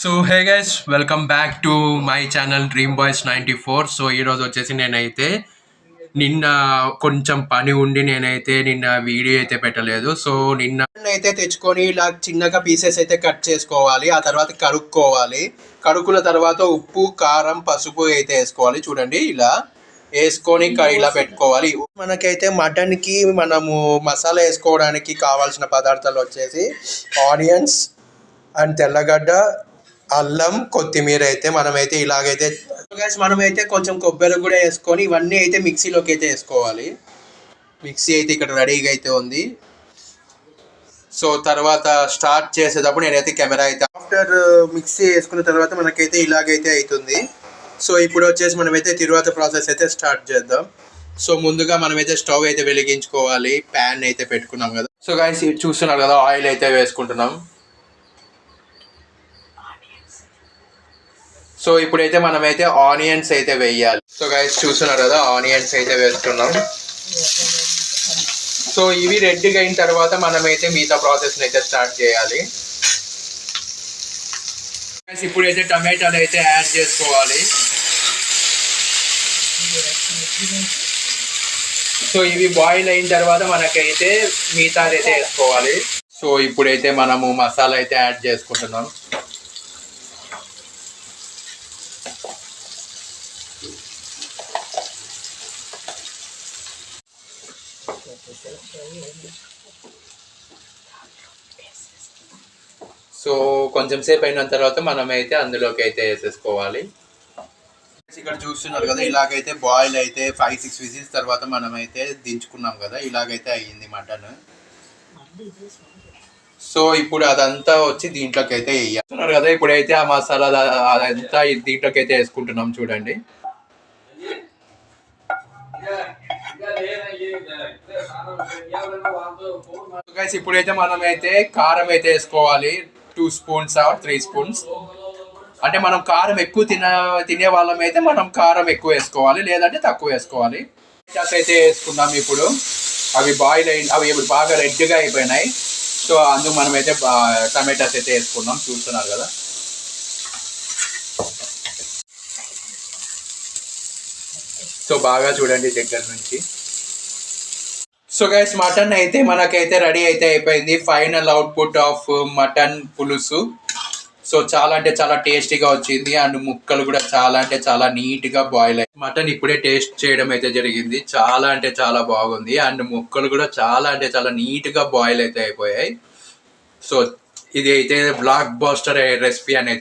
So hey guys, welcome back to my channel dream boys 94. So ఈరోజు వచ్చేసి నేనైతే నిన్న కొంచెం పని ఉండి నేనైతే నిన్న వీడియో అయితే పెట్టలేదు. సో నిన్న అయితే తెచ్చుకొని ఇలా చిన్నగా పీసెస్ అయితే కట్ చేసుకోవాలి. ఆ తర్వాత కడుక్కోవాలి. కడుక్కున్న తర్వాత ఉప్పు, కారం, పసుపు అయితే వేసుకోవాలి. చూడండి, ఇలా వేసుకొని ఇలా పెట్టుకోవాలి. మనకైతే మటన్కి మనము మసాలా వేసుకోవడానికి కావాల్సిన పదార్థాలు వచ్చేసి ఆనియన్స్ అండ్ తెల్లగడ్డ, అల్లం, కొత్తిమీర అయితే మనమైతే ఇలాగైతే మనమైతే కొంచెం కొబ్బరి కూడా వేసుకొని ఇవన్నీ అయితే మిక్సీలోకి అయితే వేసుకోవాలి. మిక్సీ అయితే ఇక్కడ రెడీగా అయితే ఉంది. సో తర్వాత స్టార్ట్ చేసేటప్పుడు నేనైతే కెమెరా అయితే ఆఫ్టర్ మిక్సీ వేసుకున్న తర్వాత మనకైతే ఇలాగైతే అవుతుంది. సో ఇప్పుడు వచ్చేసి మనమైతే తర్వాత ప్రాసెస్ అయితే స్టార్ట్ చేద్దాం. సో ముందుగా మనమైతే స్టవ్ అయితే వెలిగించుకోవాలి. ప్యాన్ అయితే పెట్టుకున్నాం కదా. సో గైస్ చూస్తున్నారు కదా, ఆయిల్ అయితే వేసుకుంటున్నాం. సో ఇప్పుడైతే మనమైతే ఆనియన్స్ అయితే వేయాలి. సో గైస్ చూస్తున్నారు కదా, ఆనియన్స్ అయితే వేస్తున్నాం. సో ఇవి రెడ్గా అయిన తర్వాత మనమైతే మిగతా ప్రాసెస్ అయితే స్టార్ట్ చేయాలి. ఇప్పుడైతే టమాటాలు అయితే యాడ్ చేసుకోవాలి. సో ఇవి బాయిల్ అయిన తర్వాత మనకైతే మిగతా అయితే వేసుకోవాలి. సో ఇప్పుడైతే మనము మసాలా అయితే యాడ్ చేసుకుంటున్నాం. సో కొంచెం సేపు అయిన తర్వాత మనమైతే అందులోకి అయితే వేసేసుకోవాలి. ఇక్కడ చూస్తున్నారు కదా, ఇలాగైతే బాయిల్ అయితే 5-6 విజిల్స్ తర్వాత మనమైతే దించుకున్నాం కదా, ఇలాగైతే అయ్యింది మటన్. సో ఇప్పుడు అదంతా వచ్చి దీంట్లోకి అయితే వేయాలి కదా. ఇప్పుడైతే ఆ మసాలా అదంతా దీంట్లోకి అయితే వేసుకుంటున్నాం. చూడండి, ఇప్పుడైతే మనమైతే కారం అయితే వేసుకోవాలి. 2 స్పూన్స్ ఆర్ 3 స్పూన్స్. అంటే మనం కారం ఎక్కువ తినే వాళ్ళం అయితే మనం కారం ఎక్కువ వేసుకోవాలి, లేదంటే తక్కువ వేసుకోవాలి. అయితే వేసుకున్నాం. ఇప్పుడు అవి బాయిల్ అవి బాగా రెడ్గా అయిపోయినాయి. సో అందుకు మనమైతే టమాటాస్ అయితే వేసుకున్నాం. చూస్తున్నారు కదా. సో బాగా చూడండి దగ్గర నుంచి. సో గైస్ మటన్ అయితే మనకైతే రెడీ అయితే అయిపోయింది. ఫైనల్ అవుట్పుట్ ఆఫ్ మటన్ పులుసు. సో చాలా అంటే చాలా టేస్టీగా వచ్చింది. అండ్ ముక్కలు కూడా చాలా అంటే చాలా నీట్గా బాయిల్ అయ్యాయి. మటన్ ఇప్పుడే టేస్ట్ చేయడం అయితే జరిగింది. చాలా అంటే చాలా బాగుంది. అండ్ ముక్కలు కూడా చాలా అంటే చాలా నీట్గా బాయిల్ అయితే అయిపోయాయి. సో ఇది అయితే బ్లాక్ బస్టర్ రెసిపీ అనేది